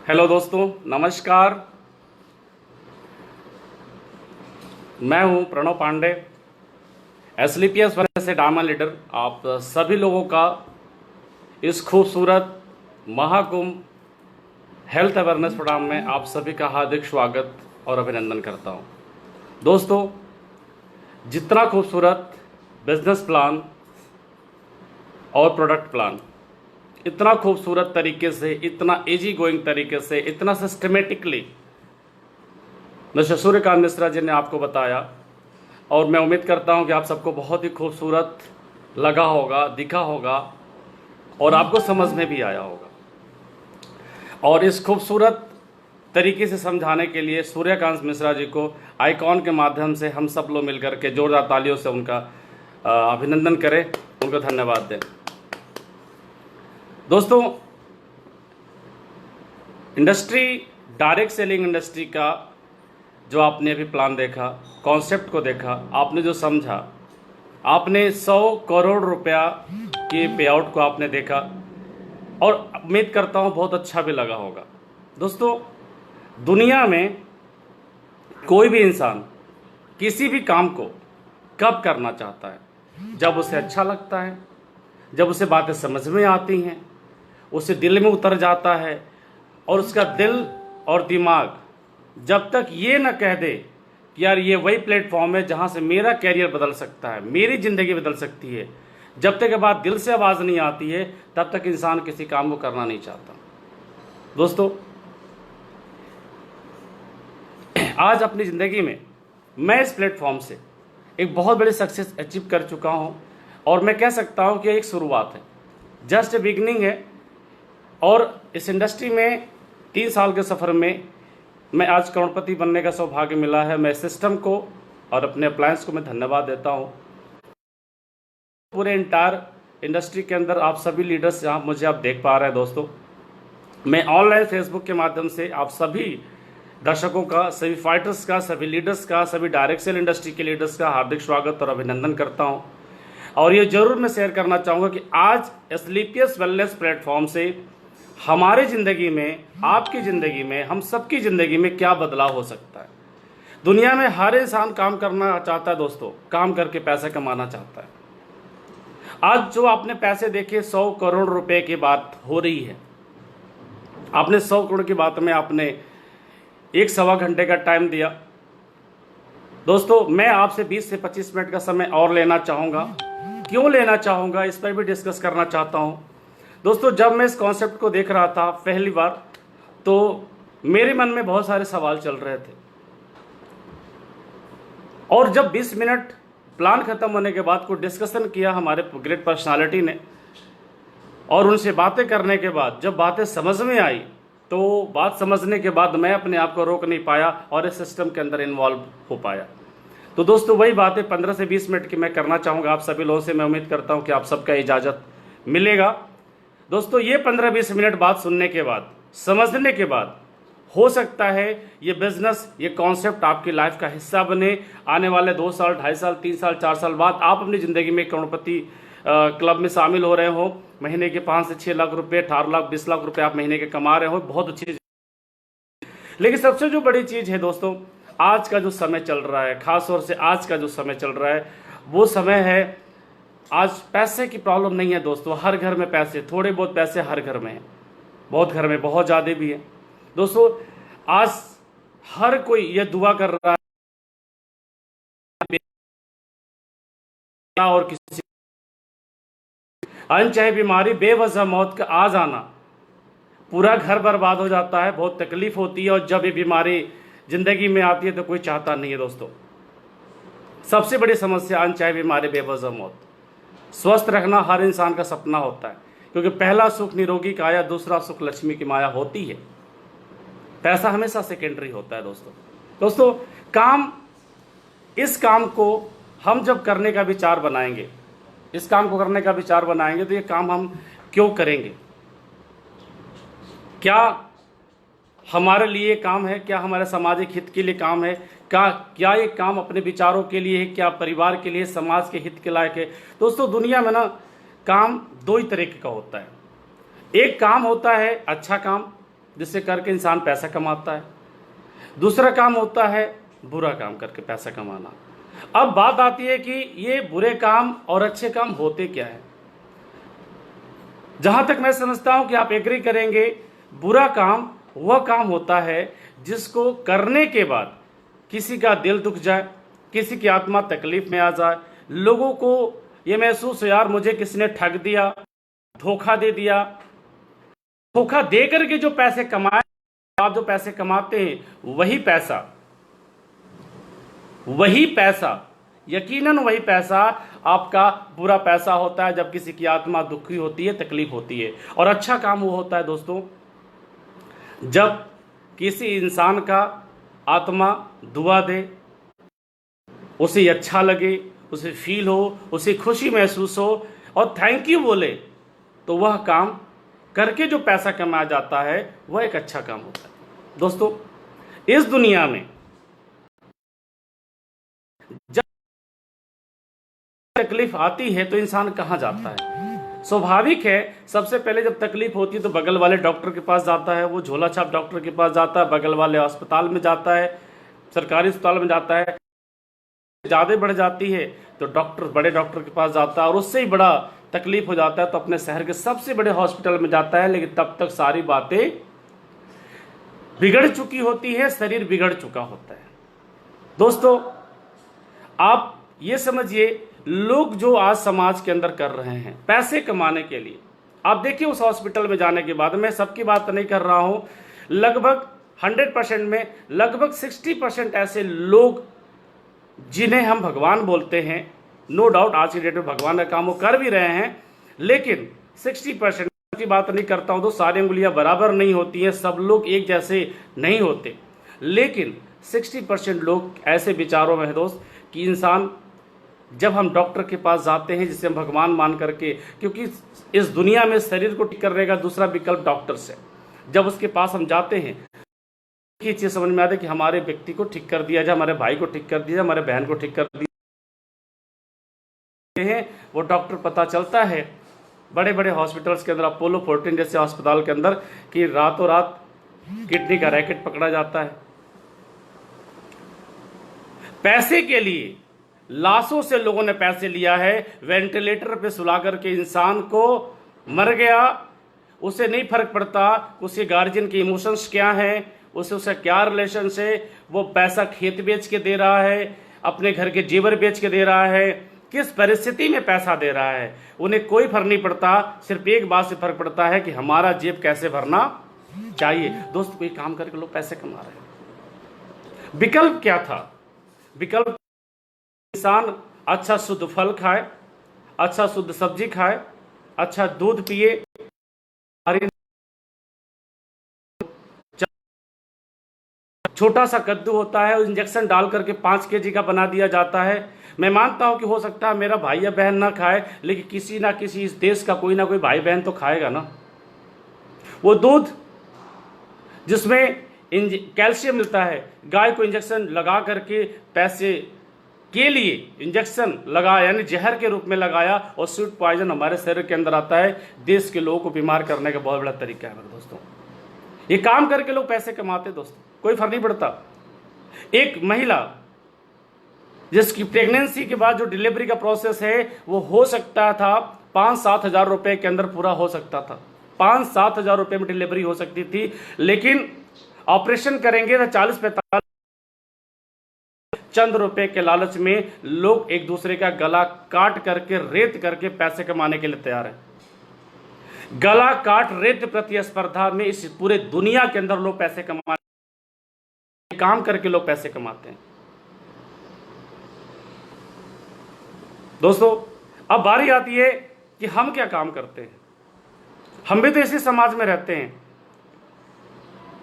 Hello दोस्तों, नमस्कार। मैं हूं प्रणव पांडे, एसलीपीएस वर्ग से डायमंड लीडर। आप सभी लोगों का इस खूबसूरत महाकुंभ हेल्थ अवेयरनेस प्रोग्राम में आप सभी का हार्दिक स्वागत और अभिनंदन करता हूं। दोस्तों, जितना खूबसूरत बिजनेस प्लान और प्रोडक्ट प्लान, इतना खूबसूरत तरीके से, इतना इजी गोइंग तरीके से, इतना सिस्टमेटिकली मिस्टर सूर्यकांत मिश्रा जी ने आपको बताया, और मैं उम्मीद करता हूं कि आप सबको बहुत ही खूबसूरत लगा होगा, दिखा होगा और आपको समझ में भी आया होगा। और इस खूबसूरत तरीके से समझाने के लिए सूर्यकांत मिश्रा जी को आइकॉन के माध्यम से हम सब लोग मिलकर के जोरदार तालियों से उनका अभिनंदन करें, उनको धन्यवाद दें। दोस्तों, इंडस्ट्री, डायरेक्ट सेलिंग इंडस्ट्री का जो आपने अभी प्लान देखा, कॉन्सेप्ट को देखा, आपने जो समझा, आपने 100 करोड़ रुपया के पे आउट को आपने देखा और उम्मीद करता हूं बहुत अच्छा भी लगा होगा। दोस्तों, दुनिया में कोई भी इंसान किसी भी काम को कब करना चाहता है? जब उसे अच्छा लगता है, जब उसे बातें समझ में आती हैं, उसे दिल में उतर जाता है, और उसका दिल और दिमाग जब तक ये ना कह दे कि यार ये वही प्लेटफॉर्म है जहां से मेरा कैरियर बदल सकता है, मेरी ज़िंदगी बदल सकती है, जब तक ये बात दिल से आवाज़ नहीं आती है, तब तक इंसान किसी काम को करना नहीं चाहता। दोस्तों, आज अपनी ज़िंदगी में मैं इस प्लेटफॉर्म से एक बहुत बड़ी सक्सेस अचीव कर चुका हूं, और मैं कह सकता हूं कि एक शुरुआत है, जस्ट ए बिगनिंग है। और इस इंडस्ट्री में 3 साल के सफ़र में मैं आज करोड़पति बनने का सौभाग्य मिला है। मैं सिस्टम को और अपने अप्लायंस को मैं धन्यवाद देता हूं। पूरे इंटायर इंडस्ट्री के अंदर आप सभी लीडर्स जहां मुझे आप देख पा रहे हैं दोस्तों, मैं ऑनलाइन फेसबुक के माध्यम से आप सभी दर्शकों का, सभी फाइटर्स का, सभी लीडर्स का, सभी डायरेक्ट सेल इंडस्ट्री के लीडर्स का हार्दिक स्वागत और अभिनंदन करता हूं। और ये जरूर मैं शेयर करना चाहूँगा कि आज एसलीपीएस वेलनेस प्लेटफॉर्म से हमारी ज़िंदगी में, आपकी ज़िंदगी में, हम सबकी ज़िंदगी में क्या बदलाव हो सकता है। दुनिया में हर इंसान काम करना चाहता है दोस्तों, काम करके पैसा कमाना चाहता है। आज जो आपने पैसे देखे, 100 करोड़ रुपए की बात हो रही है। आपने 100 करोड़ की बात में आपने 1-1.25 घंटे का टाइम दिया। दोस्तों, मैं आपसे 20 से 25 मिनट का समय और लेना चाहूँगा। क्यों लेना चाहूँगा, इस पर भी डिस्कस करना चाहता हूँ। दोस्तों, जब मैं इस कॉन्सेप्ट को देख रहा था पहली बार, तो मेरे मन में बहुत सारे सवाल चल रहे थे, और जब 20 मिनट प्लान खत्म होने के बाद को डिस्कशन किया हमारे ग्रेट पर्सनालिटी ने, और उनसे बातें करने के बाद जब बातें समझ में आई, तो बात समझने के बाद मैं अपने आप को रोक नहीं पाया और इस सिस्टम के अंदर इन्वॉल्व हो पाया। तो दोस्तों, वही बातें 15 से 20 मिनट की मैं करना चाहूँगा आप सभी लोगों से। मैं उम्मीद करता हूँ कि आप सबका इजाज़त मिलेगा। दोस्तों, ये 15-20 मिनट बात सुनने के बाद, समझने के बाद, हो सकता है ये बिजनेस, ये कॉन्सेप्ट आपकी लाइफ का हिस्सा बने। आने वाले 2 साल, 2.5 साल, 3 साल, 4 साल बाद आप अपनी ज़िंदगी में करोड़पति क्लब में शामिल हो रहे हो। महीने के 5 से 6 लाख रुपए, 18 लाख, 20 लाख रुपए आप महीने के कमा रहे हो, बहुत अच्छी। लेकिन सबसे जो बड़ी चीज़ है दोस्तों, आज का जो समय चल रहा है, खास तौर से आज का जो समय चल रहा है, वो समय है, आज पैसे की प्रॉब्लम नहीं है दोस्तों। हर घर में पैसे, थोड़े बहुत पैसे हर घर में है, बहुत घर में बहुत ज़्यादा भी है। दोस्तों, आज हर कोई ये दुआ कर रहा है, और किसी अनचाही बीमारी, बेवजह मौत का आ जाना, पूरा घर बर्बाद हो जाता है, बहुत तकलीफ होती है। और जब ये बीमारी जिंदगी में आती है तो कोई चाहता नहीं है दोस्तों। सबसे बड़ी समस्या अनचाही बीमारी, बेवजह मौत। स्वस्थ रखना हर इंसान का सपना होता है, क्योंकि पहला सुख निरोगी काया, दूसरा सुख लक्ष्मी की माया होती है। पैसा हमेशा सेकेंडरी होता है दोस्तों। काम, इस काम को हम जब करने का विचार बनाएंगे, इस काम को करने का विचार बनाएंगे, तो ये काम हम क्यों करेंगे? क्या हमारे लिए काम है? क्या हमारे सामाजिक हित के लिए काम है? क्या ये काम अपने विचारों के लिए है? क्या परिवार के लिए, समाज के हित के लायक है? दोस्तों, दुनिया में ना काम 2 ही तरीके का होता है। एक काम होता है अच्छा काम, जिससे करके इंसान पैसा कमाता है। दूसरा काम होता है बुरा काम करके पैसा कमाना। अब बात आती है कि ये बुरे काम और अच्छे काम होते क्या है। जहां तक मैं समझता हूं कि आप एग्री करेंगे, बुरा काम वह काम होता है जिसको करने के बाद किसी का दिल दुख जाए, किसी की आत्मा तकलीफ में आ जाए, लोगों को ये महसूस हो यार मुझे किसी ने ठग दिया, धोखा दे दिया। धोखा दे करके जो पैसे कमाए, आप जो पैसे कमाते हैं वही पैसा यकीनन वही पैसा आपका बुरा पैसा होता है जब किसी की आत्मा दुखी होती है, तकलीफ होती है। और अच्छा काम वो होता है दोस्तों जब किसी इंसान का आत्मा दुआ दे, उसे अच्छा लगे, उसे फील हो, उसे खुशी महसूस हो और थैंक यू बोले, तो वह काम करके जो पैसा कमाया जाता है वह एक अच्छा काम होता है। दोस्तों इस दुनिया में जब तकलीफ आती है तो इंसान कहां जाता है? स्वाभाविक है, सबसे पहले जब तकलीफ होती है तो बगल वाले डॉक्टर के पास जाता है, वो झोला छाप डॉक्टर के पास जाता है, बगल वाले अस्पताल में जाता है, सरकारी अस्पताल में जाता है। ज्यादा बढ़ जाती है तो बड़े डॉक्टर के पास जाता है, और उससे ही बड़ा तकलीफ हो जाता है तो अपने शहर के सबसे बड़े हॉस्पिटल में जाता है। लेकिन तब तक सारी बातें बिगड़ चुकी होती है, शरीर बिगड़ चुका होता है। दोस्तों आप ये समझिए, लोग जो आज समाज के अंदर कर रहे हैं पैसे कमाने के लिए, आप देखिए उस हॉस्पिटल में जाने के बाद, मैं सबकी बात नहीं कर रहा हूं, लगभग 100% में लगभग 60% ऐसे लोग जिन्हें हम भगवान बोलते हैं, नो डाउट आज की डेट में भगवान का काम वो कर भी रहे हैं, लेकिन 60% की बात नहीं करता हूं तो सारी उंगलियां बराबर नहीं होती हैं, सब लोग एक जैसे नहीं होते, लेकिन 60% लोग ऐसे विचारों में है दोस्त कि इंसान जब हम डॉक्टर के पास जाते हैं जिसे हम भगवान मान करके, क्योंकि इस दुनिया में शरीर को ठीक करने का दूसरा विकल्प डॉक्टर से, जब उसके पास हम जाते हैं ये चीज समझ में आती है कि हमारे व्यक्ति को ठीक कर दिया जाए, हमारे भाई को ठीक कर दिया जाए, हमारे बहन को ठीक कर दिया है, वो डॉक्टर पता चलता है बड़े बड़े हॉस्पिटल्स के अंदर, अपोलो 14 जैसे अस्पताल के अंदर, कि रातों रात किडनी का रैकेट पकड़ा जाता है। पैसे के लिए लाशों से लोगों ने पैसे लिया है, वेंटिलेटर पे सुला करके इंसान को मर गया, उसे नहीं फर्क पड़ता उसके गार्जियन के इमोशंस क्या हैं, उससे क्या रिलेशन है, वो पैसा खेत बेच के दे रहा है, अपने घर के जेवर बेच के दे रहा है, किस परिस्थिति में पैसा दे रहा है, उन्हें कोई फर्क नहीं पड़ता, सिर्फ एक बात से फर्क पड़ता है कि हमारा जेब कैसे भरना चाहिए। दोस्त कोई काम करके लोग पैसे कमा रहे हैं। विकल्प क्या था? विकल्प इंसान अच्छा शुद्ध फल खाए, अच्छा शुद्ध सब्जी खाए, अच्छा दूध पिए, छोटा सा कद्दू होता है, इंजेक्शन डाल करके 5 kg का बना दिया जाता है। मैं मानता हूं कि हो सकता है मेरा भाई या बहन ना खाए, लेकिन किसी ना किसी इस देश का कोई ना कोई भाई बहन तो खाएगा ना। वो दूध जिसमें कैल्शियम मिलता है, गाय को इंजेक्शन लगा करके पैसे के लिए इंजेक्शन लगाया, यानी जहर के रूप में लगाया, और स्वीट पॉइजन हमारे शरीर के अंदर आता है। देश के लोगों को बीमार करने का बहुत बड़ा तरीका है मेरे दोस्तों। ये काम करके लोग पैसे कमाते दोस्तों, कोई फर्क नहीं पड़ता। एक महिला जिसकी प्रेगनेंसी के बाद जो डिलीवरी का प्रोसेस है वो हो सकता था 5-7 हज़ार रुपए के अंदर पूरा हो सकता था, 5-7 हज़ार रुपए में डिलीवरी हो सकती थी, लेकिन ऑपरेशन करेंगे तो 40-45 चंद रुपए के लालच में लोग एक दूसरे का गला काट करके, रेत करके पैसे कमाने के लिए तैयार है। गला काट रेत प्रतिस्पर्धा में इस पूरे दुनिया के अंदर लोग पैसे कमाने, काम करके लोग पैसे कमाते हैं। दोस्तों अब बारी आती है कि हम क्या काम करते हैं। हम भी तो इसी समाज में रहते हैं।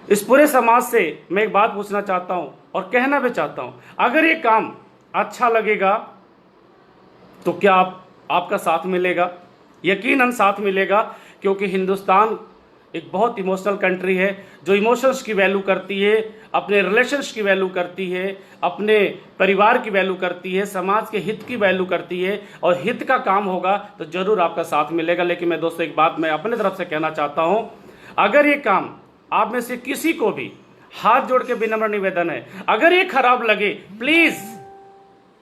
इस पूरे समाज से मैं एक बात पूछना चाहता हूं और कहना भी चाहता हूं, अगर ये काम अच्छा लगेगा तो क्या आपका साथ मिलेगा? यकीनन साथ मिलेगा, क्योंकि हिंदुस्तान एक बहुत इमोशनल कंट्री है, जो इमोशंस की वैल्यू करती है, अपने रिलेशंस की वैल्यू करती है, अपने परिवार की वैल्यू करती है, समाज के हित की वैल्यू करती है, और हित का काम होगा तो जरूर आपका साथ मिलेगा। लेकिन मैं दोस्तों एक बात मैं अपने तरफ से कहना चाहता हूं, अगर ये काम आप में से किसी को भी हाथ जोड़ के विनम्र निवेदन है, अगर ये खराब लगे प्लीज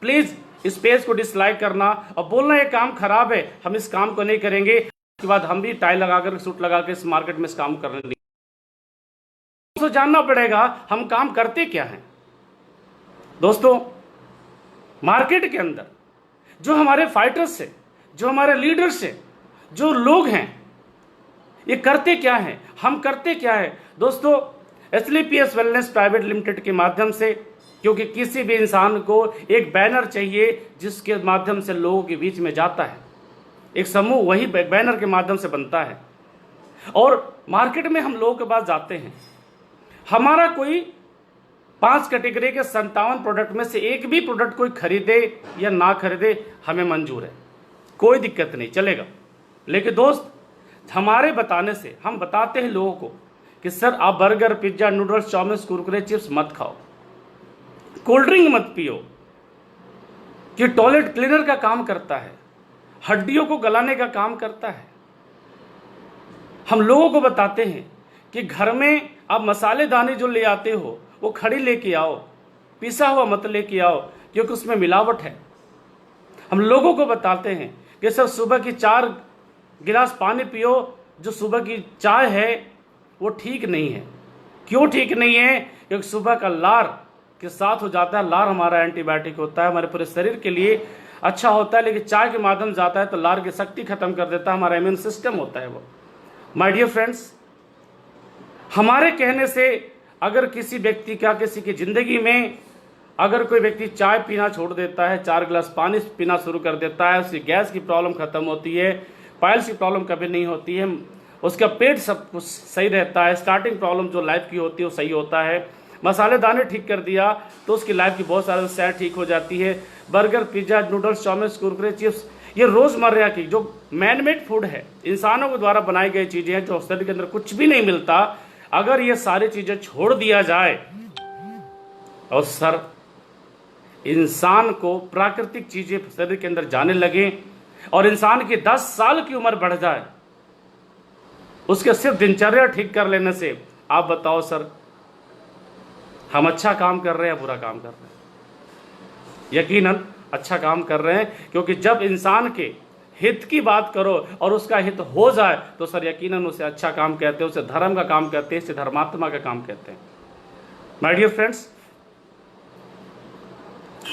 प्लीज इस पेज को डिसलाइक करना और बोलना ये काम खराब है, हम इस काम को नहीं करेंगे। उसके बाद हम भी टाई लगाकर सूट लगा के इस मार्केट में इस काम करने नहीं। तो जानना पड़ेगा हम काम करते क्या हैं। दोस्तों, मार्केट के अंदर जो हमारे फाइटर्स है, जो हमारे लीडर्स है, जो लोग हैं, ये करते क्या हैं, हम करते क्या है। दोस्तों, एसएलपीएस वेलनेस प्राइवेट लिमिटेड के माध्यम से, क्योंकि किसी भी इंसान को एक बैनर चाहिए जिसके माध्यम से लोगों के बीच में जाता है, एक समूह वही बैनर के माध्यम से बनता है। और मार्केट में हम लोगों के पास जाते हैं, हमारा कोई 5 कैटेगरी के 57 प्रोडक्ट में से एक भी प्रोडक्ट कोई खरीदे या ना खरीदे, हमें मंजूर है, कोई दिक्कत नहीं, चलेगा। लेकिन दोस्त, हमारे बताने से हम बताते हैं लोगों को कि सर आप burger, pizza, noodles, chow mein, Kurkure, chips मत खाओ, कोल्ड ड्रिंक मत पियो, कि टॉयलेट क्लीनर का काम करता है, हड्डियों को गलाने का काम करता है। हम लोगों को बताते हैं कि घर में आप मसाले दाने जो ले आते हो वो खड़ी लेके आओ, पिसा हुआ मत लेके आओ, क्योंकि उसमें मिलावट है। हम लोगों को बताते हैं कि सर सुबह की 4 गिलास पानी पियो, जो सुबह की चाय है वो ठीक नहीं है। क्यों ठीक नहीं है? क्योंकि सुबह का लार के साथ हो जाता है, लार हमारा एंटीबायोटिक होता है, हमारे पूरे शरीर के लिए अच्छा होता है, लेकिन चाय के माध्यम जाता है तो लार की शक्ति खत्म कर देता है, हमारा इम्यून सिस्टम होता है वो। माय डियर फ्रेंड्स, हमारे कहने से अगर किसी व्यक्ति का, किसी की जिंदगी में अगर कोई व्यक्ति चाय पीना छोड़ देता है, 4 गिलास पानी पीना शुरू कर देता है, उसकी गैस की प्रॉब्लम खत्म होती है, पाइल्स की प्रॉब्लम कभी नहीं होती है, उसका पेट सब कुछ सही रहता है, स्टार्टिंग प्रॉब्लम जो लाइफ की होती है वो सही होता है, मसाले दाने ठीक कर दिया तो उसकी लाइफ की बहुत सारी समस्याएं ठीक हो जाती है। Burger, pizza, noodles, chow mein, Kurkure, chips, ये रोजमर्रा की जो मैनमेड फूड है, इंसानों के द्वारा बनाई गई चीजें हैं, जो शरीर के अंदर कुछ भी नहीं मिलता, अगर ये सारी चीजें छोड़ दिया जाए और सर इंसान को प्राकृतिक चीजें शरीर के अंदर जाने लगे और इंसान की 10 साल की उम्र बढ़ जाए, उसके सिर्फ दिनचर्या ठीक कर लेने से, आप बताओ सर हम अच्छा काम कर रहे हैं या बुरा काम कर रहे हैं? यकीनन अच्छा काम कर रहे हैं, क्योंकि जब इंसान के हित की बात करो और उसका हित हो जाए तो सर यकीनन उसे अच्छा काम कहते हैं, उसे धर्म का काम कहते हैं, इसे धर्मात्मा का काम कहते हैं। माय डियर फ्रेंड्स,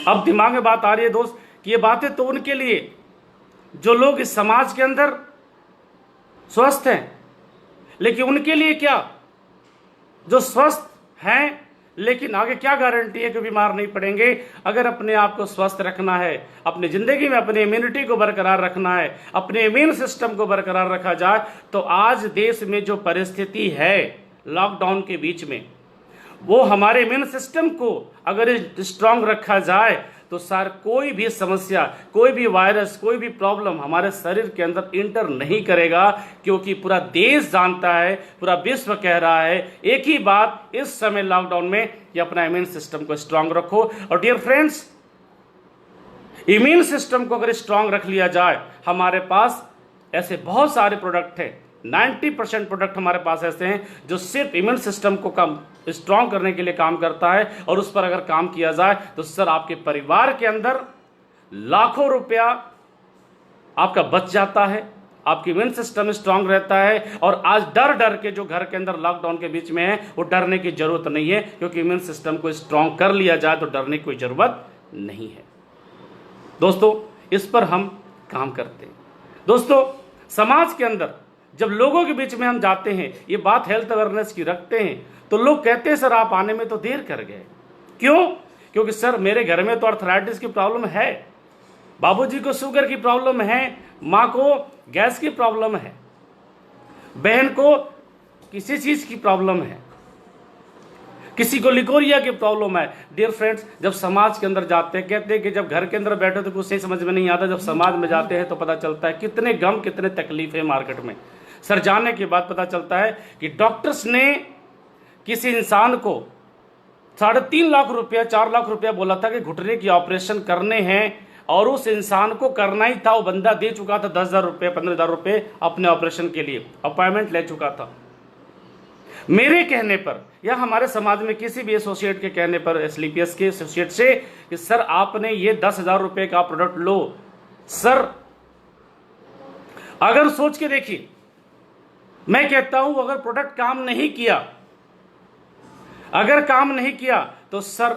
अब दिमाग में बात आ रही है दोस्त कि ये बातें तो उनके लिए जो लोग इस समाज के अंदर स्वस्थ हैं, लेकिन उनके लिए क्या जो स्वस्थ हैं लेकिन आगे क्या गारंटी है कि बीमार नहीं पड़ेंगे। अगर अपने आप को स्वस्थ रखना है, अपनी जिंदगी में अपनी इम्यूनिटी को बरकरार रखना है, अपने इम्यून सिस्टम को बरकरार रखा जाए, तो आज देश में जो परिस्थिति है लॉकडाउन के बीच में, वो हमारे इम्यून सिस्टम को अगर स्ट्रांग रखा जाए तो सर कोई भी समस्या, कोई भी वायरस, कोई भी प्रॉब्लम हमारे शरीर के अंदर इंटर नहीं करेगा, क्योंकि पूरा देश जानता है, पूरा विश्व कह रहा है एक ही बात इस समय लॉकडाउन में कि अपना इम्यून सिस्टम को स्ट्रांग रखो। और डियर फ्रेंड्स, इम्यून सिस्टम को अगर स्ट्रांग रख लिया जाए, हमारे पास ऐसे बहुत सारे प्रोडक्ट हैं, 90% प्रोडक्ट हमारे पास ऐसे हैं जो सिर्फ इम्यून सिस्टम को कम स्ट्रांग करने के लिए काम करता है, और उस पर अगर काम किया जाए तो सर आपके परिवार के अंदर लाखों रुपया आपका बच जाता है, आपकी इम्यून सिस्टम स्ट्रांग रहता है। और आज डर डर के जो घर के अंदर लॉकडाउन के बीच में है, वो डरने की जरूरत नहीं है, क्योंकि इम्यून सिस्टम को स्ट्रांग कर लिया जाए तो डरने की कोई जरूरत नहीं है। दोस्तों, इस पर हम काम करते हैं। दोस्तों, समाज के अंदर जब लोगों के बीच में हम जाते हैं, ये बात हेल्थ अवेयरनेस की रखते हैं, तो लोग कहते हैं सर आप आने में तो देर कर गए। क्यों? क्योंकि सर मेरे घर में तो अर्थराइटिस की प्रॉब्लम है, बाबूजी को शुगर की प्रॉब्लम है, माँ को गैस की प्रॉब्लम है, बहन को किसी चीज की प्रॉब्लम है, किसी को लिकोरिया की प्रॉब्लम है। डियर फ्रेंड्स, जब समाज के अंदर जाते हैं, कहते हैं कि जब घर के अंदर बैठे तो कुछ नहीं समझ में नहीं आता, जब समाज में जाते हैं तो पता चलता है कितने गम, कितने तकलीफ है मार्केट में। सर जाने के बाद पता चलता है कि डॉक्टर्स ने किसी इंसान को 3.5 लाख रुपया, 4 लाख रुपया बोला था कि घुटने की ऑपरेशन करने हैं, और उस इंसान को करना ही था। वो बंदा दे चुका था 10,000 रुपये, 15,000 रुपये अपने ऑपरेशन के लिए, अपॉइंटमेंट ले चुका था। मेरे कहने पर या हमारे समाज में किसी भी एसोसिएट के कहने पर, एसलीपीएस के एसोसिएट से, कि सर आपने ये 10,000 रुपए का प्रोडक्ट लो। सर अगर सोच के देखिए, मैं कहता हूं अगर प्रोडक्ट काम नहीं किया, अगर काम नहीं किया तो सर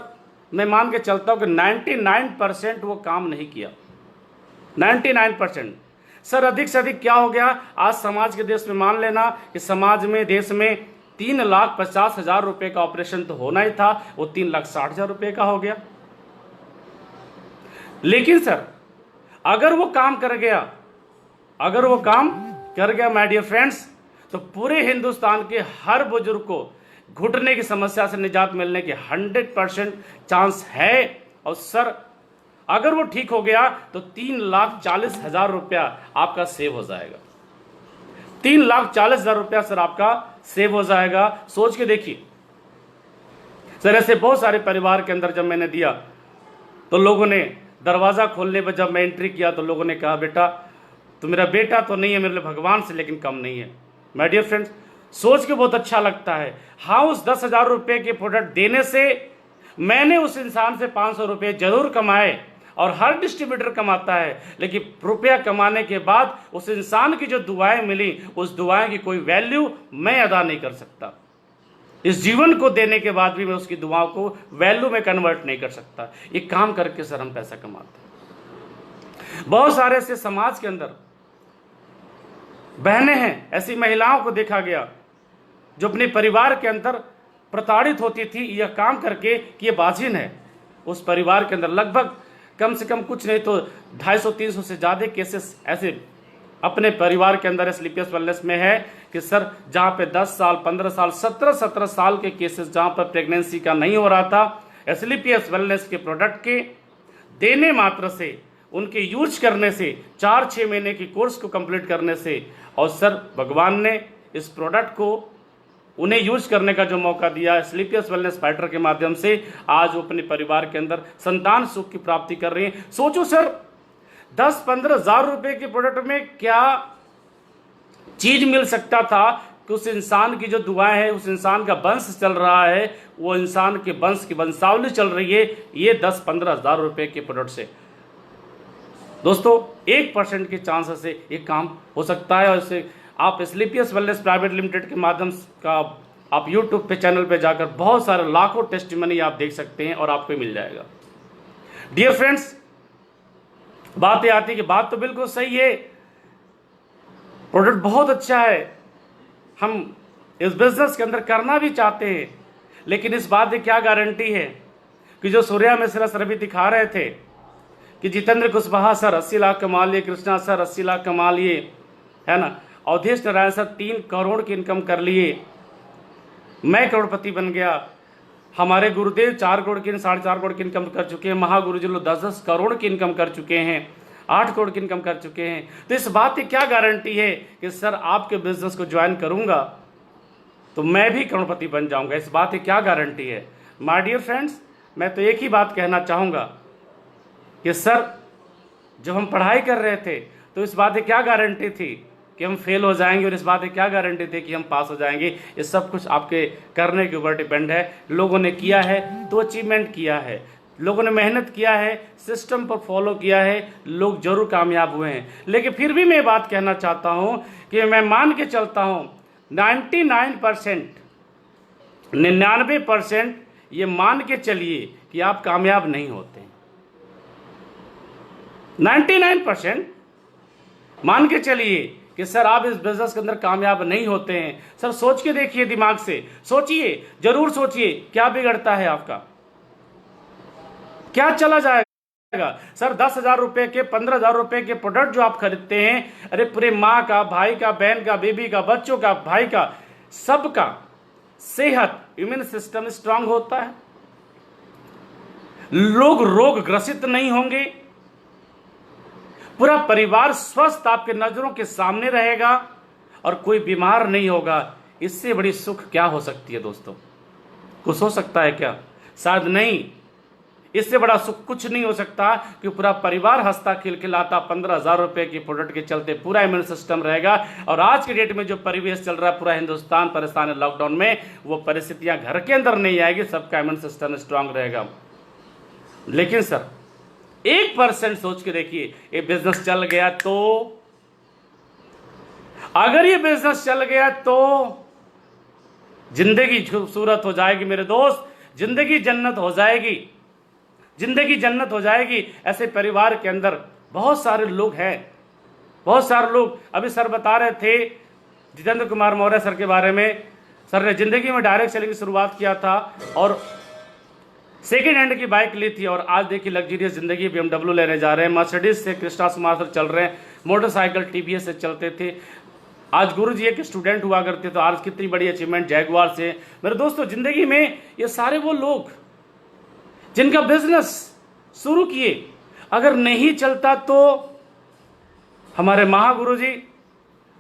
मैं मान के चलता हूं कि 99% वो काम नहीं किया। 99%। सर अधिक से अधिक क्या हो गया आज समाज के देश में, मान लेना कि समाज में, देश में 3,50,000 रुपए का ऑपरेशन तो होना ही था, वो 3,60,000 रुपए का हो गया। लेकिन सर अगर वो काम कर गया, अगर वो काम कर गया माय डियर फ्रेंड्स, तो पूरे हिंदुस्तान के हर बुजुर्ग को घुटने की समस्या से निजात मिलने के 100% चांस है। और सर अगर वो ठीक हो गया तो 3,40,000 रुपया आपका सेव हो जाएगा। 3,40,000 रुपया सर आपका सेव हो जाएगा। सोच के देखिए सर, ऐसे बहुत सारे परिवार के अंदर जब मैंने दिया तो लोगों ने दरवाजा खोलने पर जब मैं एंट्री किया तो लोगों ने कहा बेटा तो मेरा बेटा तो नहीं है मेरे लिए भगवान से लेकिन कम नहीं है। माय डियर फ्रेंड्स, सोच के बहुत अच्छा लगता है। हाँ, उस 10,000 रुपए के प्रोडक्ट देने से मैंने उस इंसान से 500 रुपये जरूर कमाए, और हर डिस्ट्रीब्यूटर कमाता है, लेकिन रुपया कमाने के बाद उस इंसान की जो दुआएं मिली, उस दुआएं की कोई वैल्यू मैं अदा नहीं कर सकता। इस जीवन को देने के बाद भी मैं उसकी दुआओं को वैल्यू में कन्वर्ट नहीं कर सकता। ये काम करके सर हम पैसा कमाते हैं। बहुत सारे ऐसे समाज के अंदर बहनें हैं, ऐसी महिलाओं को देखा गया जो अपने परिवार के अंदर प्रताड़ित होती थी यह काम करके कि ये बाजिन है। उस परिवार के अंदर लगभग कम से कम कुछ नहीं तो 250-300 से ज़्यादा केसेस ऐसे अपने परिवार के अंदर एसलीपीएस वेलनेस में है कि सर जहाँ पे 10 साल, 15 साल, 17 साल के केसेस जहाँ पर प्रेगनेंसी का नहीं हो रहा था, एसलीपीएस वेलनेस के प्रोडक्ट के देने मात्र से, उनके यूज करने से, 4-6 महीने की कोर्स को कंप्लीट करने से, और सर भगवान ने इस प्रोडक्ट को उन्हें यूज करने का जो मौका दिया एसलीपीएस वेलनेस फाइटर के माध्यम से, आज वो अपने परिवार के अंदर संतान सुख की प्राप्ति कर रही हैं। सोचो सर 10-15 हजार रुपए के प्रोडक्ट में क्या चीज मिल सकता था कि उस इंसान की जो दुआएं है, उस इंसान का वंश चल रहा है, वो इंसान के वंश की वंशावली चल रही है ये 10-15 हजार रुपए के प्रोडक्ट से। दोस्तों 1% के चांस से ये काम हो सकता है। और इसे आप एसलीपीएस वेलनेस प्राइवेट लिमिटेड के माध्यम का आप यूट्यूब पे चैनल पे जाकर बहुत सारे लाखों टेस्टिमनी आप देख सकते हैं और आपको मिल जाएगा। डियर फ्रेंड्स, बातें आती कि बात तो बिल्कुल सही है, प्रोडक्ट बहुत अच्छा है, हम इस बिजनेस के अंदर करना भी चाहते हैं, लेकिन इस बात की क्या गारंटी है कि जो सूर्या मिश्रा सर भी दिखा रहे थे कि जितेंद्र कुशवाहा सर 80 लाख कमा लिए, कृष्णा सर 80 लाख कमा लिए, है ना, अवधेश नारायण सर 3 करोड़ की इनकम कर लिए, मैं करोड़पति बन गया, हमारे गुरुदेव 4 करोड़ की 4.5 करोड़ की इनकम कर चुके हैं, महागुरु जी लोग 10-10 करोड़ की इनकम कर चुके हैं, 8 करोड़ की इनकम कर चुके हैं। तो इस बात की क्या गारंटी है कि सर आपके बिजनेस को ज्वाइन करूंगा तो मैं भी करोड़पति बन जाऊंगा? इस बात की क्या गारंटी है? माय डियर फ्रेंड्स, मैं तो एक ही बात कहना चाहूंगा कि सर जब हम पढ़ाई कर रहे थे तो इस बात की क्या गारंटी थी कि हम फेल हो जाएंगे, और इस बात की क्या गारंटी थी कि हम पास हो जाएंगे? ये सब कुछ आपके करने के ऊपर डिपेंड है। लोगों ने किया है तो अचीवमेंट किया है, लोगों ने मेहनत किया है, सिस्टम पर फॉलो किया है, लोग जरूर कामयाब हुए हैं। लेकिन फिर भी मैं बात कहना चाहता हूं कि मैं मान के चलता हूं 99% ये मान के चलिए कि आप कामयाब नहीं होते। 99% मान के चलिए कि सर आप इस बिजनेस के अंदर कामयाब नहीं होते हैं। सर सोच के देखिए, दिमाग से सोचिए, जरूर सोचिए, क्या बिगड़ता है आपका, क्या चला जाएगा? सर 10,000 रुपए के, 15,000 रुपए के प्रोडक्ट जो आप खरीदते हैं, अरे पूरे माँ का, भाई का, बहन का, बेबी का, बच्चों का, भाई का, सबका सेहत, इम्यून सिस्टम स्ट्रांग होता है, लोग रोग ग्रसित नहीं होंगे, पूरा परिवार स्वस्थ आपके नजरों के सामने रहेगा और कोई बीमार नहीं होगा। इससे बड़ी सुख क्या हो सकती है दोस्तों? कुछ हो सकता है क्या? शायद नहीं। इससे बड़ा सुख कुछ नहीं हो सकता कि पूरा परिवार हंसता खिलखिलाता 15,000 रुपए की प्रोडक्ट के चलते पूरा इम्यून सिस्टम रहेगा। और आज के डेट में जो परिवेश चल रहा है, पूरा हिंदुस्तान परेशान है लॉकडाउन में, वो परिस्थितियां घर के अंदर नहीं आएगी, सबका इम्यून सिस्टम स्ट्रांग रहेगा। लेकिन सर 1% सोच के देखिए, ये बिजनेस चल गया तो, अगर ये बिजनेस चल गया तो जिंदगी खूबसूरत हो जाएगी मेरे दोस्त, जिंदगी जन्नत हो जाएगी, जिंदगी जन्नत हो जाएगी। ऐसे परिवार के अंदर बहुत सारे लोग हैं, बहुत सारे लोग। अभी सर बता रहे थे जितेंद्र कुमार मौर्य सर के बारे में। सर ने जिंदगी में डायरेक्ट सेलिंग की शुरुआत किया था और सेकेंड हैंड की बाइक ली थी, और आज देखिए लग्जरियस जिंदगी BMW लेने जा रहे हैं, मर्सिडीज से क्रिस्टा स्मार्ट से चल रहे हैं, मोटरसाइकिल TVS से चलते थे। आज गुरु जी एक स्टूडेंट हुआ करते तो आज कितनी बड़ी अचीवमेंट जैगुआर से। मेरे दोस्तों जिंदगी में ये सारे वो लोग जिनका बिजनेस शुरू किए, अगर नहीं चलता तो हमारे महागुरु जी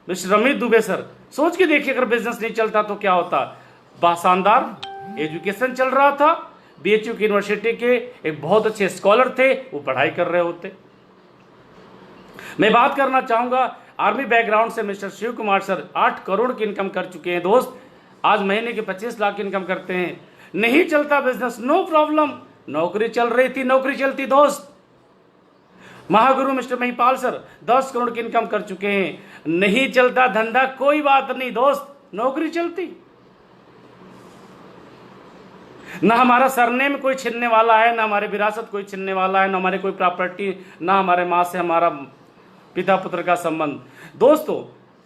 मिस्टर अमित दुबे सर, सोच के देखिए अगर बिजनेस नहीं चलता तो क्या होता। शानदार एजुकेशन चल रहा था, BHU की यूनिवर्सिटी के एक बहुत अच्छे स्कॉलर थे, वो पढ़ाई कर रहे होते। मैं बात करना चाहूंगा आर्मी बैकग्राउंड से मिस्टर शिव कुमार सर 8 करोड़ की इनकम कर चुके हैं दोस्त, आज महीने के 25 लाख की इनकम करते हैं। नहीं चलता बिजनेस, नो प्रॉब्लम, नौकरी चल रही थी, नौकरी चलती दोस्त। महागुरु मिस्टर महिपाल सर 10 करोड़ की इनकम कर चुके हैं। नहीं चलता धंधा, कोई बात नहीं दोस्त, नौकरी चलती। ना हमारा सरनेम कोई छीनने वाला है, ना हमारे विरासत कोई छीनने वाला है, ना हमारे कोई प्रॉपर्टी, ना हमारे माँ से हमारा पिता पुत्र का संबंध। दोस्तों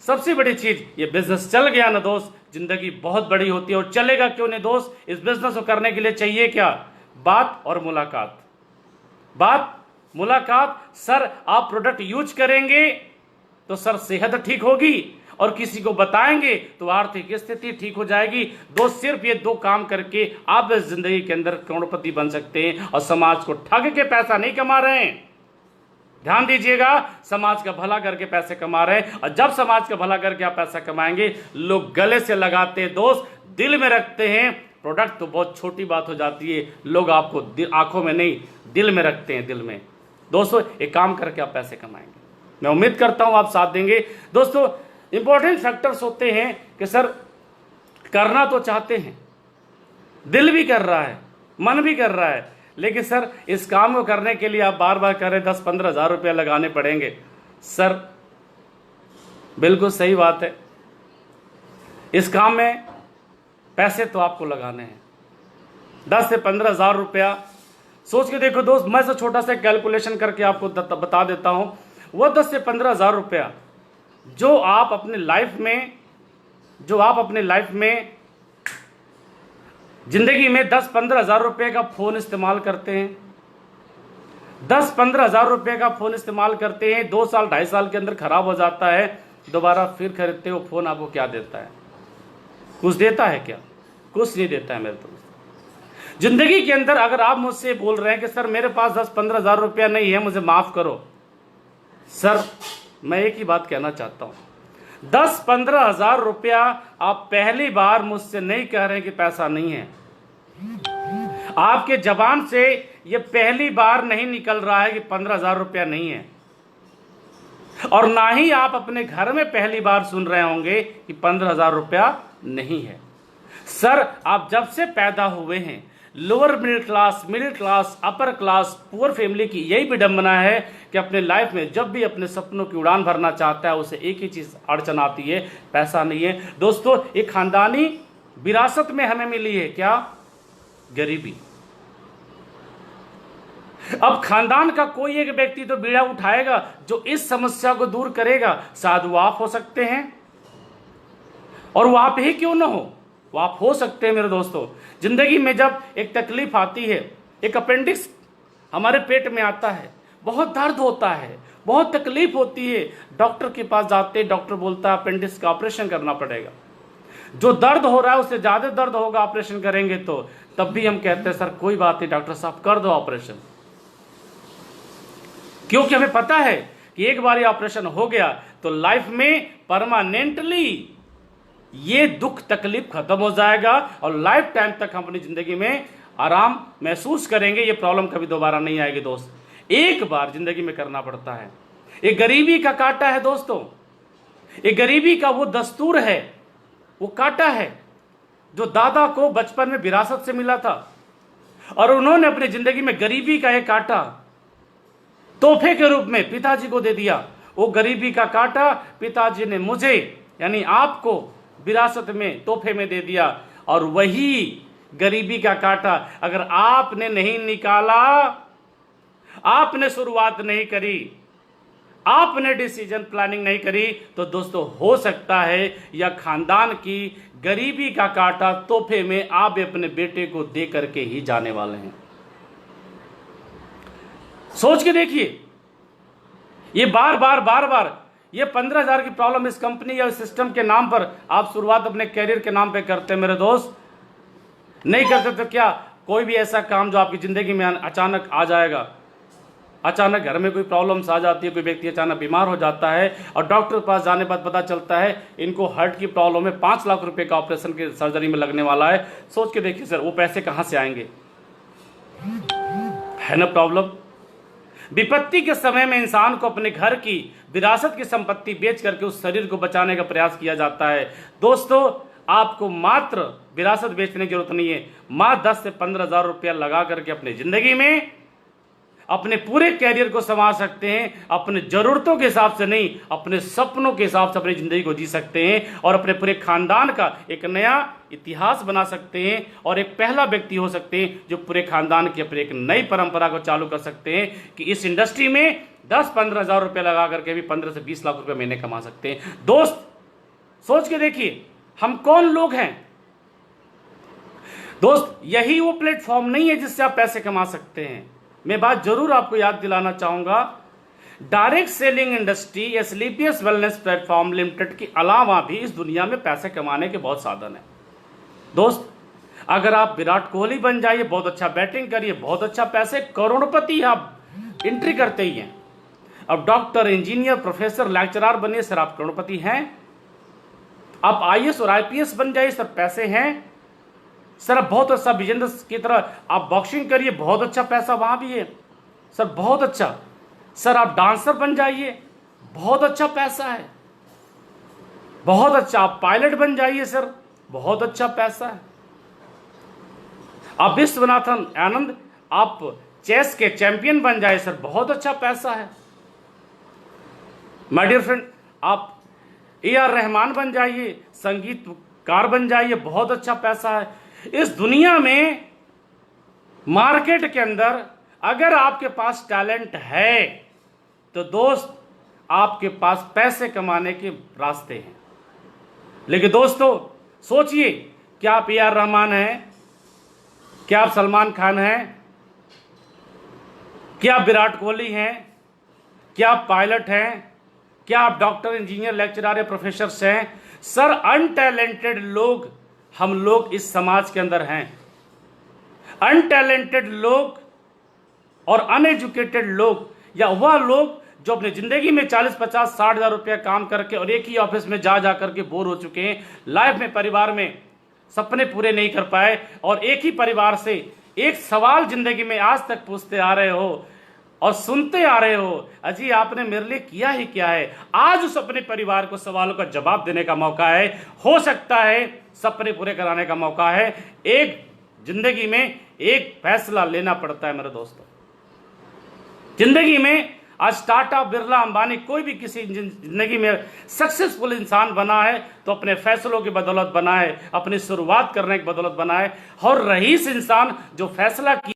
सबसे बड़ी चीज, ये बिजनेस चल गया ना दोस्त, जिंदगी बहुत बड़ी होती है। और चलेगा क्यों नहीं दोस्त, इस बिजनेस को करने के लिए चाहिए क्या? बात और मुलाकात, बात मुलाकात। सर आप प्रोडक्ट यूज करेंगे तो सर सेहत ठीक होगी, और किसी को बताएंगे तो आर्थिक स्थिति ठीक हो जाएगी। दोस्त सिर्फ ये 2 काम करके आप इस जिंदगी के अंदर करोड़पति बन सकते हैं, और समाज को ठग के पैसा नहीं कमा रहे हैं। ध्यान दीजिएगा, समाज का भला करके पैसे कमा रहे हैं। और जब समाज का भला करके आप पैसा कमाएंगे, लोग गले से लगाते हैं दोस्त, दिल में रखते हैं। प्रोडक्ट तो बहुत छोटी बात हो जाती है, लोग आपको आंखों में नहीं दिल में रखते हैं, दिल में। दोस्तों एक काम करके आप पैसे कमाएंगे, मैं उम्मीद करता हूं आप साथ देंगे। दोस्तों इंपॉर्टेंट फैक्टर्स होते हैं कि सर करना तो चाहते हैं, दिल भी कर रहा है, मन भी कर रहा है, लेकिन सर इस काम को करने के लिए आप बार बार करें 10-15 हज़ार रुपया लगाने पड़ेंगे। सर बिल्कुल सही बात है, इस काम में पैसे तो आपको लगाने हैं, 10 से 15 हज़ार रुपया। सोच के देखो दोस्त, मैं से छोटा सा कैलकुलेशन करके आपको बता देता हूं। वो 10 से 15 हज़ार रुपया जो आप अपने लाइफ में जिंदगी में 10-15 हज़ार रुपये का फोन इस्तेमाल करते हैं, 10-15 हज़ार रुपये का फोन इस्तेमाल करते हैं, 2 साल 2.5 साल के अंदर खराब हो जाता है, दोबारा फिर खरीदते हो फोन, आपको क्या देता है? कुछ देता है क्या? कुछ नहीं देता है मेरे दोस्त। जिंदगी के अंदर अगर आप मुझसे बोल रहे हैं कि सर मेरे पास 10-15 हज़ार रुपया नहीं है, मुझे माफ करो, सर मैं एक ही बात कहना चाहता हूं, 10-15 हज़ार रुपया आप पहली बार मुझसे नहीं कह रहे कि पैसा नहीं है। आपके जबान से ये पहली बार नहीं निकल रहा है कि 15 हज़ार रुपया नहीं है, और ना ही आप अपने घर में पहली बार सुन रहे होंगे कि 15 हज़ार रुपया नहीं है। सर आप जब से पैदा हुए हैं, lower middle class, upper class, poor family की यही विडंबना है कि अपने लाइफ में जब भी अपने सपनों की उड़ान भरना चाहता है, उसे एक ही चीज अड़चन आती है, पैसा नहीं है। दोस्तों एक खानदानी विरासत में हमें मिली है क्या? गरीबी। अब खानदान का कोई एक व्यक्ति तो बीड़ा उठाएगा जो इस समस्या को दूर करेगा। शायद वो आप हो सकते हैं, और वो आप ही क्यों ना हो, वो आप हो सकते हैं मेरे दोस्तों। जिंदगी में जब एक तकलीफ आती है, एक अपेंडिक्स हमारे पेट में आता है, बहुत दर्द होता है, बहुत तकलीफ होती है, डॉक्टर के पास जाते हैं, डॉक्टर बोलता है अपेंडिक्स का ऑपरेशन करना पड़ेगा। जो दर्द हो रहा है उससे ज्यादा दर्द होगा ऑपरेशन करेंगे तो, तब भी हम कहते हैं सर कोई बात नहीं डॉक्टर साहब कर दो ऑपरेशन, क्योंकि हमें पता है कि एक बार ये ऑपरेशन हो गया तो लाइफ में परमानेंटली ये दुख तकलीफ खत्म हो जाएगा, और लाइफ टाइम तक हम अपनी जिंदगी में आराम महसूस करेंगे, ये प्रॉब्लम कभी दोबारा नहीं आएगी दोस्त। एक बार जिंदगी में करना पड़ता है। ये गरीबी का कांटा है दोस्तों, ये गरीबी का वो दस्तूर है, वो कांटा है जो दादा को बचपन में विरासत से मिला था, और उन्होंने अपनी जिंदगी में गरीबी का एक कांटा तोहफे के रूप में पिताजी को दे दिया। वो गरीबी का कांटा पिताजी ने मुझे यानी आपको विरासत में तोहफे में दे दिया, और वही गरीबी का कांटा अगर आपने नहीं निकाला, आपने शुरुआत नहीं करी, आपने डिसीजन प्लानिंग नहीं करी, तो दोस्तों हो सकता है यह खानदान की गरीबी का कांटा तोहफे में आप अपने बेटे को दे करके ही जाने वाले हैं। सोच के देखिए, ये बार बार ये 15,000 की प्रॉब्लम इस कंपनी या सिस्टम के नाम पर आप शुरुआत अपने कैरियर के नाम पे करते हैं मेरे दोस्त। नहीं करते तो क्या कोई भी ऐसा काम जो आपकी जिंदगी में अचानक आ जाएगा, अचानक घर में कोई प्रॉब्लम्स आ जाती है, कोई व्यक्ति अचानक बीमार हो जाता है और डॉक्टर के पास जाने बाद पता चलता है इनको हार्ट की प्रॉब्लम है, 5 लाख रुपए का ऑपरेशन की सर्जरी में लगने वाला है। सोच के देखिए सर, वो पैसे कहां से आएंगे? है ना प्रॉब्लम। विपत्ति के समय में इंसान को अपने घर की विरासत की संपत्ति बेच करके उस शरीर को बचाने का प्रयास किया जाता है। दोस्तों, आपको मात्र विरासत बेचने की जरूरत नहीं है, मात्र 10 से 15,000 रुपया लगा करके अपनी जिंदगी में अपने पूरे कैरियर को संवार सकते हैं। अपने जरूरतों के हिसाब से नहीं, अपने सपनों के हिसाब से अपनी जिंदगी को जी सकते हैं और अपने पूरे खानदान का एक नया इतिहास बना सकते हैं और एक पहला व्यक्ति हो सकते हैं जो पूरे खानदान की अपनी एक नई परंपरा को चालू कर सकते हैं कि इस इंडस्ट्री में 10-15 हजार रुपये लगा करके भी 15 से 20 लाख रुपए महीने कमा सकते हैं। दोस्त, सोच के देखिए हम कौन लोग हैं। दोस्त, यही वो प्लेटफॉर्म नहीं है जिससे आप पैसे कमा सकते हैं। मैं बात जरूर आपको याद दिलाना चाहूंगा, direct selling industry SLPS wellness platform limited के अलावा भी इस दुनिया में पैसे कमाने के बहुत साधन हैं। दोस्त, अगर आप विराट कोहली बन जाइए, बहुत अच्छा बैटिंग करिए, बहुत अच्छा पैसे, करोड़पति आप एंट्री करते ही हैं। अब डॉक्टर, इंजीनियर, प्रोफेसर, लेक्चरर बनिए सर, आप करोड़पति हैं। आप आईएएस और आईपीएस बन जाइए सर, पैसे हैं सर। आप बहुत अच्छा बिजनेस की तरह आप बॉक्सिंग करिए, बहुत अच्छा पैसा वहां भी है सर, बहुत अच्छा सर। आप डांसर बन जाइए, बहुत अच्छा पैसा है, बहुत अच्छा। आप पायलट बन जाइए सर, बहुत अच्छा पैसा है। आप विश्वनाथन आनंद, आप चेस के चैंपियन बन जाइए सर, बहुत अच्छा पैसा है। माय डियर फ्रेंड, आप AR रहमान बन जाइए, संगीतकार बन जाइए, बहुत अच्छा पैसा है। इस दुनिया में मार्केट के अंदर अगर आपके पास टैलेंट है तो दोस्त आपके पास पैसे कमाने के रास्ते हैं। लेकिन दोस्तों सोचिए, क्या आप AR रहमान हैं? क्या आप सलमान खान हैं? क्या आप विराट कोहली हैं? क्या आप पायलट हैं? क्या आप डॉक्टर, इंजीनियर, लेक्चरर या प्रोफेसर हैं? सर, अनटैलेंटेड लोग हम लोग इस समाज के अंदर हैं। अनटैलेंटेड लोग और अनएजुकेटेड लोग या वह लोग जो अपनी जिंदगी में 40-50-60 हजार रुपया काम करके और एक ही ऑफिस में जा करके बोर हो चुके हैं, लाइफ में, परिवार में सपने पूरे नहीं कर पाए और एक ही परिवार से एक सवाल जिंदगी में आज तक पूछते आ रहे हो और सुनते आ रहे हो, अजी आपने मेरे लिए किया ही क्या है। आज उस अपने परिवार को सवालों का जवाब देने का मौका है। हो सकता है सपने पूरे कराने का मौका है। एक जिंदगी में एक फैसला लेना पड़ता है मेरे दोस्तों। जिंदगी में आज टाटा, बिरला, अंबानी, कोई भी किसी जिंदगी में सक्सेसफुल इंसान बना है तो अपने फैसलों की बदौलत बना है, अपनी शुरुआत करने की बदौलत बना है। और रईस इंसान जो फैसला किया,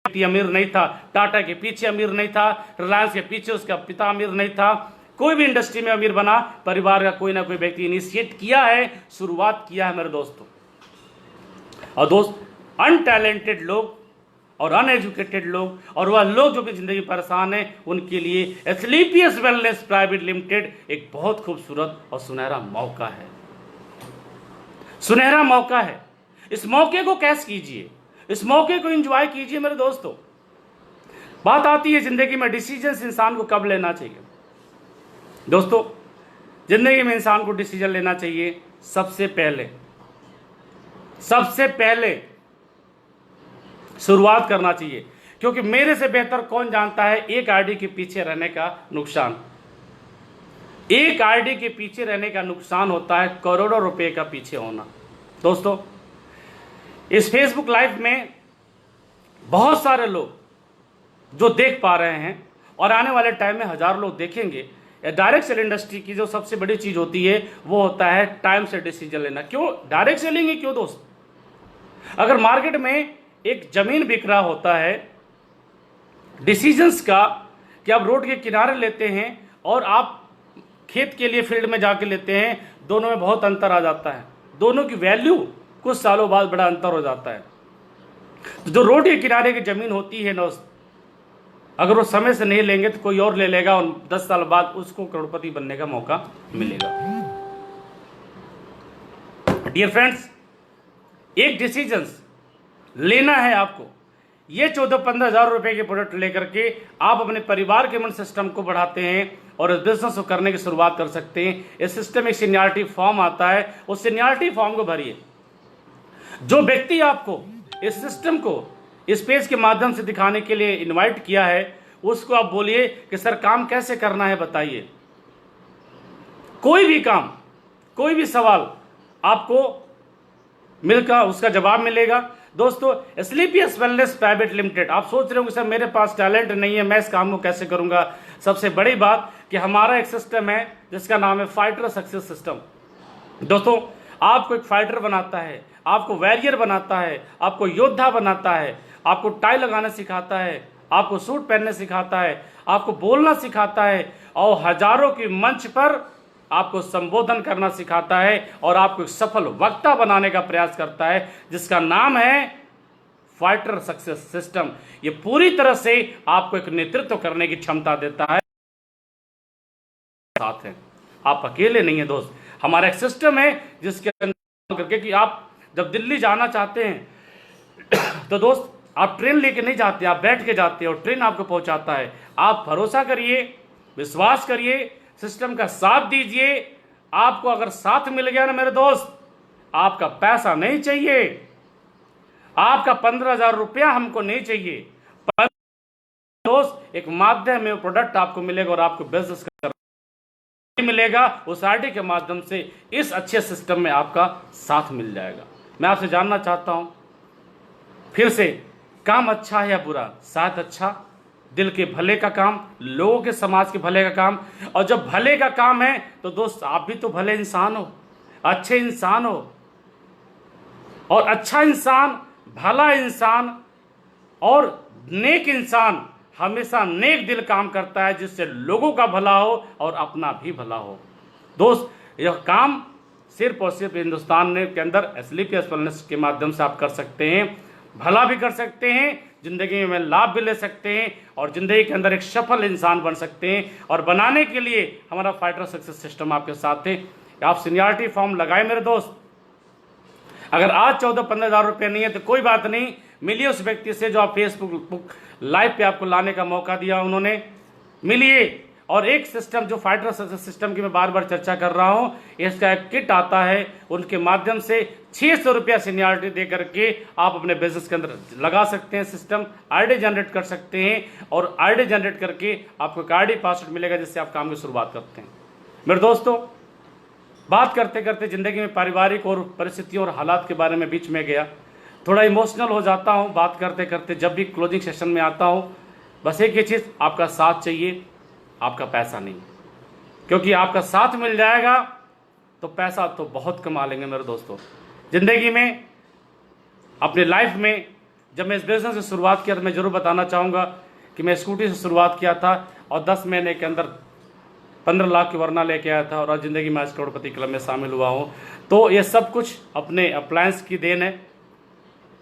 अमीर नहीं था, टाटा के पीछे अमीर नहीं था, रिलायंस के पीछे उसका पिता अमीर नहीं था, कोई भी इंडस्ट्री में अमीर बना, परिवार का कोई ना कोई व्यक्ति इनिशिएट किया है, शुरुआत किया है मेरे दोस्तों। और दोस्त, अनटैलेंटेड लोग और अनएजुकेटेड लोग और वह लोग जो भी जिंदगी परेशान है, उनके लिए एसलीपीएस वेलनेस प्राइवेट लिमिटेड एक बहुत खूबसूरत और सुनहरा मौका है। सुनहरा मौका है। इस मौके को कैच कीजिए, इस मौके को एंजॉय कीजिए मेरे दोस्तों। बात आती है जिंदगी में डिसीजन इंसान को कब लेना चाहिए। दोस्तों, जिंदगी में इंसान को डिसीजन लेना चाहिए सबसे पहले सबसे पहले शुरुआत करना चाहिए, क्योंकि मेरे से बेहतर कौन जानता है एक आईडी के पीछे रहने का नुकसान। एक आईडी के पीछे रहने का नुकसान होता है करोड़ों रुपए का पीछे होना। दोस्तों, इस फेसबुक लाइव में बहुत सारे लोग जो देख पा रहे हैं और आने वाले टाइम में हजारों लोग देखेंगे। डायरेक्ट सेल इंडस्ट्री की जो सबसे बड़ी चीज होती है वो होता है टाइम से डिसीजन लेना। क्यों डायरेक्ट सेलिंग है? क्यों दोस्त? अगर मार्केट में एक जमीन बिक रहा होता है डिसीजंस का, कि आप रोड के किनारे लेते हैं और आप खेत के लिए फील्ड में जाके लेते हैं, दोनों में बहुत अंतर आ जाता है। दोनों की वैल्यू कुछ सालों बाद बड़ा अंतर हो जाता है। तो जो रोड के किनारे की जमीन होती है दोस्त, अगर वो समय से नहीं लेंगे तो कोई और ले लेगा और 10 साल बाद उसको करोड़पति बनने का मौका मिलेगा। डियर फ्रेंड्स, एक डिसीजंस लेना है आपको। ये 14-15 हजार रुपए के प्रोडक्ट लेकर के आप अपने परिवार के मन सिस्टम को बढ़ाते हैं और इस बिजनेस को करने की शुरुआत कर सकते हैं। इस सिस्टम एक सीनियरिटी फॉर्म आता है, उस सीनियरिटी फॉर्म को भरिए। जो व्यक्ति आपको इस सिस्टम को इस पेज के माध्यम से दिखाने के लिए इनवाइट किया है, उसको आप बोलिए कि सर काम कैसे करना है बताइए। कोई भी काम, कोई भी सवाल आपको मिलकर उसका जवाब मिलेगा। दोस्तों, स्लीपियस वेलनेस प्राइवेट लिमिटेड, आप सोच रहे हो कि सर मेरे पास टैलेंट नहीं है, मैं इस काम को कैसे करूंगा? सबसे बड़ी बात कि हमारा एक सिस्टम है जिसका नाम है फाइटर सक्सेस सिस्टम। दोस्तों, आपको एक फाइटर बनाता है, आपको वॉरियर बनाता है, आपको योद्धा बनाता है, आपको टाई लगाना सिखाता है, आपको सूट पहनने सिखाता है, आपको बोलना सिखाता है और हजारों की मंच पर आपको संबोधन करना सिखाता है और आपको एक सफल वक्ता बनाने का प्रयास करता है, जिसका नाम है फाइटर सक्सेस सिस्टम। ये पूरी तरह से आपको एक नेतृत्व करने की क्षमता देता है। साथ है, आप अकेले नहीं है दोस्त। हमारा एक सिस्टम है जिसके अंदर करके कि आप जब दिल्ली जाना चाहते हैं तो दोस्त आप ट्रेन लेके नहीं जाते, आप बैठ के जाते हैं और ट्रेन आपको पहुंचाता है। आप भरोसा करिए, विश्वास करिए, सिस्टम का साथ दीजिए। आपको अगर साथ मिल गया ना मेरे दोस्त, आपका पैसा नहीं चाहिए, आपका 15,000 रुपया हमको नहीं चाहिए। दोस्त, एक माध्यम में प्रोडक्ट आपको मिलेगा और आपको बिजनेस मिलेगा। उस आईडी के माध्यम से इस अच्छे सिस्टम में आपका साथ मिल जाएगा। मैं आपसे जानना चाहता हूं फिर से, काम अच्छा है या बुरा? साथ अच्छा, दिल के भले का काम, लोगों के समाज के भले का काम। और जब भले का काम है तो दोस्त आप भी तो भले इंसान हो, अच्छे इंसान हो। और अच्छा इंसान, भला इंसान और नेक इंसान हमेशा नेक दिल काम करता है, जिससे लोगों का भला हो और अपना भी भला हो। दोस्त, यह काम सिर्फ और सिर्फ हिंदुस्तान के अंदर स्लीपियस वेलनेस के माध्यम से आप कर सकते हैं। भला भी कर सकते हैं, जिंदगी में लाभ भी ले सकते हैं और जिंदगी के अंदर एक सफल इंसान बन सकते हैं। और बनाने के लिए हमारा फाइटर सक्सेस सिस्टम आपके साथ है। आप सीनियरिटी फॉर्म लगाए मेरे दोस्त। अगर आज 14-15 हजार रुपये नहीं है तो कोई बात नहीं, मिलिए उस व्यक्ति से जो आप फेसबुक लाइव पे आपको लाने का मौका दिया, उन्होंने मिलिए। और एक सिस्टम जो फाइटर सक्सेस सिस्टम की मैं बार बार चर्चा कर रहा हूं, इसका एक किट आता है, उनके माध्यम से 600 रुपया सीनियरिटी दे करके आप अपने बिजनेस के अंदर लगा सकते हैं। सिस्टम आईडी जनरेट कर सकते हैं और आईडी जनरेट करके आपको एक आईडी पासवर्ड मिलेगा, जिससे आप काम की शुरुआत करते हैं। मेरे दोस्तों, बात करते करते जिंदगी में पारिवारिक और परिस्थितियों और हालात के बारे में बीच में गया, थोड़ा इमोशनल हो जाता हूं बात करते करते। जब भी क्लोजिंग सेशन में आता हूं, बस एक ही चीज़, आपका साथ चाहिए, आपका पैसा नहीं। क्योंकि आपका साथ मिल जाएगा तो पैसा तो बहुत कमा लेंगे मेरे दोस्तों। जिंदगी में, अपने लाइफ में, जब मैं इस बिजनेस से शुरुआत किया तो मैं जरूर बताना चाहूँगा कि मैं स्कूटी से शुरुआत किया था और 10 महीने के अंदर 15 लाख की वरना लेके आया था और आज ज़िंदगी में आज करोड़पति क्लब में शामिल हुआ हूँ। तो ये सब कुछ अपने अप्लायंस की देन है,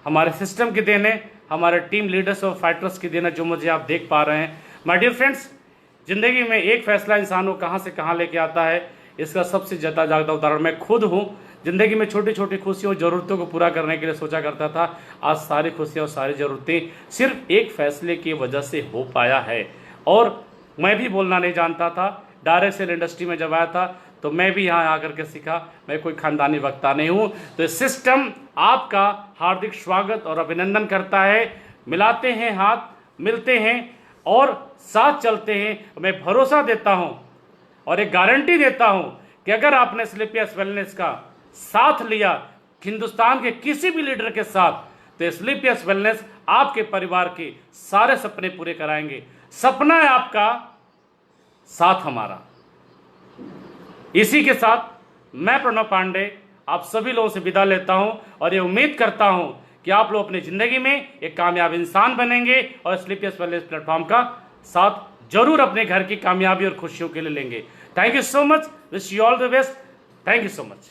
हमारे सिस्टम की देन है, हमारे टीम लीडर्स और फाइटर्स की देन है, जो मुझे आप देख पा रहे हैं। माय डियर फ्रेंड्स, ज़िंदगी में एक फैसला इंसान को कहाँ से कहाँ लेके आता है, इसका सबसे जता जागता उदाहरण मैं खुद हूँ। ज़िंदगी में छोटी छोटी खुशियों और ज़रूरतों को पूरा करने के लिए सोचा करता था, आज सारी खुशियाँ और सारी ज़रूरतें सिर्फ एक फैसले की वजह से हो पाया है। और मैं भी बोलना नहीं जानता था। डायरेक्ट सेल इंडस्ट्री में जब आया था तो मैं भी यहाँ आकर के सीखा। मैं कोई खानदानी वक्ता नहीं हूँ। तो सिस्टम आपका हार्दिक स्वागत और अभिनंदन करता है। मिलाते हैं हाथ, मिलते हैं और साथ चलते हैं। मैं भरोसा देता हूँ और एक गारंटी देता हूँ कि अगर आपने स्लीपियस वेलनेस का साथ लिया हिंदुस्तान के किसी भी लीडर के साथ, तो स्लीपियस वेलनेस आपके परिवार के सारे सपने पूरे कराएंगे। सपना है आपका, साथ हमारा। इसी के साथ मैं प्रणव पांडे आप सभी लोगों से विदा लेता हूं और ये उम्मीद करता हूं कि आप लोग अपनी जिंदगी में एक कामयाब इंसान बनेंगे और स्लीपियस वेलनेस प्लेटफॉर्म का साथ जरूर अपने घर की कामयाबी और खुशियों के लिए लेंगे। Thank you so much. Wish you all the best. Thank you so much.